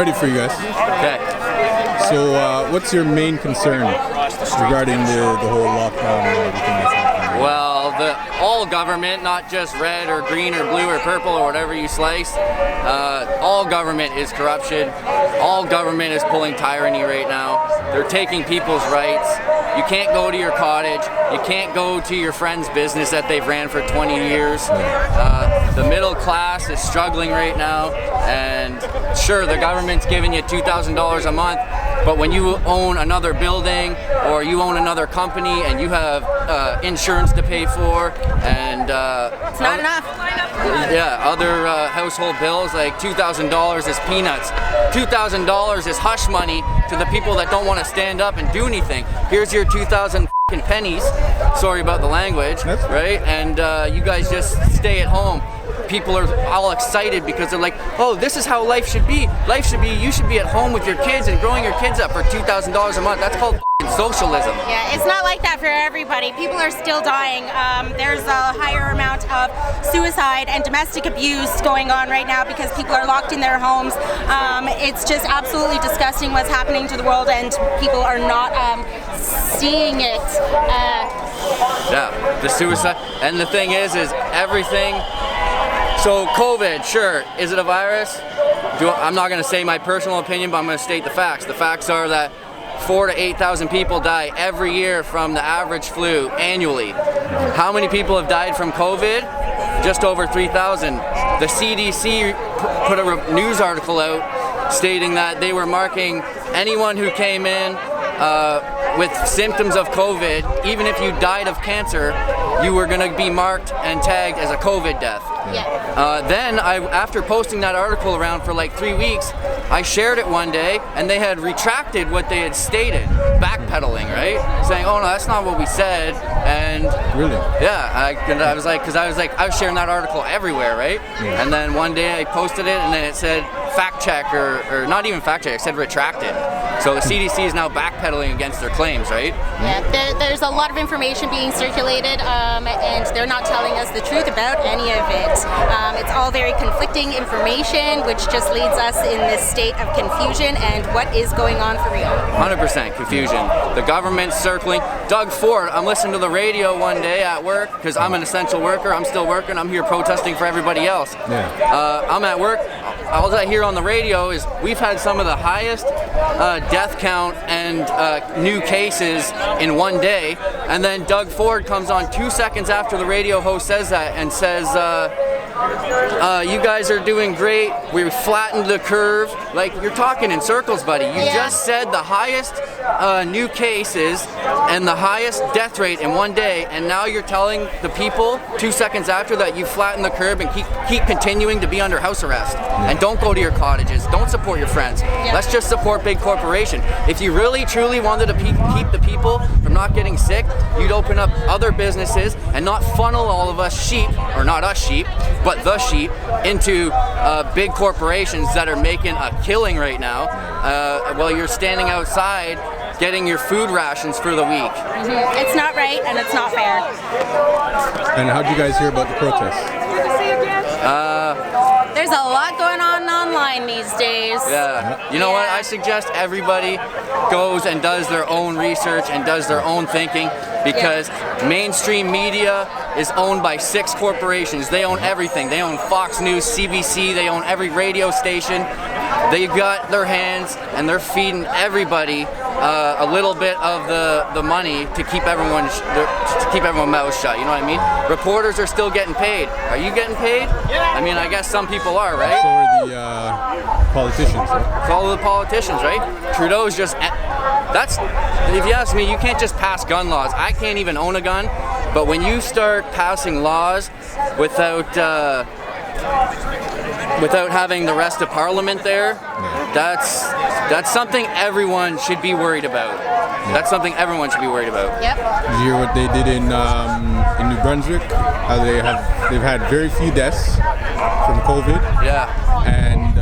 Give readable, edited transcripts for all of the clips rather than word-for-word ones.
ready for you guys. Okay. So, what's your main concern regarding the whole lockdown and everything that's happening? Well, all government, not just red or green or blue or purple or whatever you slice, all government is corruption. All government is pulling tyranny right now. They're taking people's rights. You can't go to your cottage. You can't go to your friend's business that they've ran for 20 years. The middle class is struggling right now, and sure, the government's giving you $2,000 a month, but when you own another building or you own another company and you have insurance to pay for and it's not enough. Yeah, other household bills, like $2,000 is peanuts. $2,000 is hush money to the people that don't want to stand up and do anything. Here's your 2,000 pennies. Sorry about the language, right? And you guys just stay at home. People are all excited because they're like, oh, this is how life should be. Life should be, you should be at home with your kids and growing your kids up for $2,000 a month. That's called socialism. Yeah, it's not like that for everybody. People are still dying. There's a higher amount of suicide and domestic abuse going on right now because people are locked in their homes. It's just absolutely disgusting what's happening to the world, and people are not seeing it. Yeah, the suicide. And the thing is everything. So COVID, sure, is it a virus? I'm not going to say my personal opinion, but I'm going to state the facts. The facts are that 4,000 to 8,000 people die every year from the average flu annually. How many people have died from COVID? Just over 3,000. The CDC put a news article out stating that they were marking anyone who came in with symptoms of COVID, even if you died of cancer, you were going to be marked and tagged as a COVID death. Yeah. Then, after posting that article around for like 3 weeks, I shared it one day, and they had retracted what they had stated, backpedaling, right? Saying, "Oh no, that's not what we said." And really, yeah, I was sharing that article everywhere, right? Yeah. And then one day I posted it, and then it said fact check, or not even fact check, it said retracted. So the CDC is now backpedaling against their claims, right? Yeah, there's a lot of information being circulated, and they're not telling us the truth about any of it. It's all very conflicting information, which just leads us in this state of confusion and what is going on for real. 100% confusion. The government's circling. Doug Ford, I'm listening to the radio one day at work, because I'm an essential worker, I'm still working, I'm here protesting for everybody else. Yeah. I'm at work. All I hear on the radio is we've had some of the highest death count and new cases in one day, and then Doug Ford comes on 2 seconds after the radio host says that and says, you guys are doing great, we flattened the curve. Like, you're talking in circles, buddy. You just said the highest new cases and the highest death rate in one day, and now you're telling the people 2 seconds after that you flattened the curve and keep continuing to be under house arrest. And don't go to your cottages, don't support your friends. Let's just support big corporation. If you really truly wanted to keep the people from not getting sick, you'd open up other businesses and not funnel all of us sheep, or not us sheep, but the sheep, into big corporations that are making a killing right now while you're standing outside getting your food rations for the week. It's not right, and it's not fair. And how did you guys hear about the protests? There's a lot going on online these days. Yeah. You know what? I suggest everybody goes and does their own research and does their own thinking, because mainstream media is owned by 6 corporations. They own everything. They own Fox News, CBC, they own every radio station. They've got their hands, and they're feeding everybody a little bit of the money to keep everyone's mouth shut. You know what I mean? Reporters are still getting paid. Are you getting paid? I mean, I guess some people are, right? So are the politicians. Right? It's all the politicians, right? Trudeau's just. If you ask me, you can't just pass gun laws. I can't even own a gun, but when you start passing laws without having the rest of Parliament there, that's something everyone should be worried about. That's something everyone should be worried about. Yep. Did you hear what they did in New Brunswick? How they've had very few deaths from COVID. Yeah. And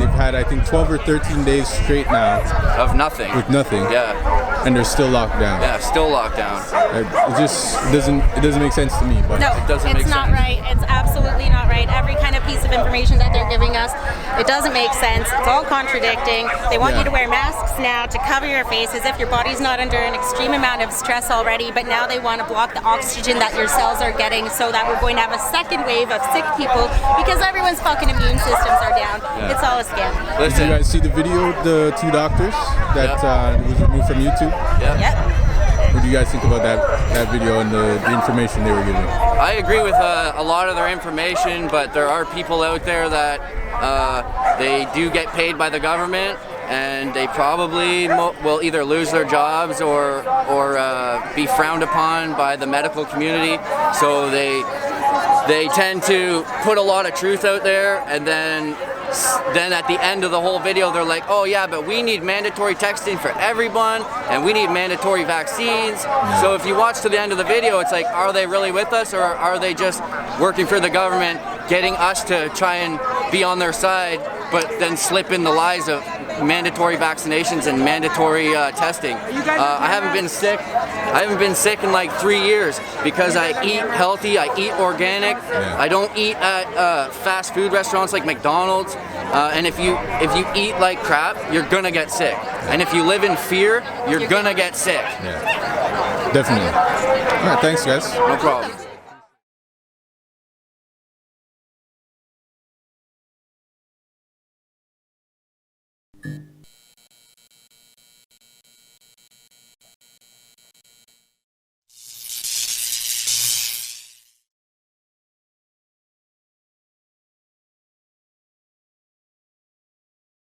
they've had, I think, 12 or 13 days straight now Of nothing. with nothing, Yeah. and they're still locked down. Yeah. Still locked down. It just doesn't make sense to me. But No, It doesn't it's make not sense. right. It's absolutely not right. Every kind of piece of information that they're giving us, it doesn't make sense. It's all contradicting. They want you to wear masks now to cover your face as if your body's not under an extreme amount of stress already, but now they want to block the oxygen that your cells are getting so that we're going to have a second wave of sick people because everyone's fucking immune systems are down. It's all a scam. did Listen. you guys see the video of the two doctors that was removed from YouTube? Yep. What do you guys think about that video and the information they were giving? I agree with a lot of their information, but there are people out there that they do get paid by the government, and they probably will either lose their jobs or be frowned upon by the medical community. So they tend to put a lot of truth out there, and then at the end of the whole video they're like, oh yeah, but we need mandatory testing for everyone and we need mandatory vaccines. So if you watch to the end of the video, it's like, are they really with us, or are they just working for the government, getting us to try and be on their side, but then slip in the lies of mandatory vaccinations and mandatory testing? I haven't been sick in like 3 years because I eat healthy, I eat organic. I don't eat at fast food restaurants like McDonald's. And if you eat like crap, you're gonna get sick. And if you live in fear, you're gonna get sick. Yeah, definitely. All right, thanks, guys. No problem.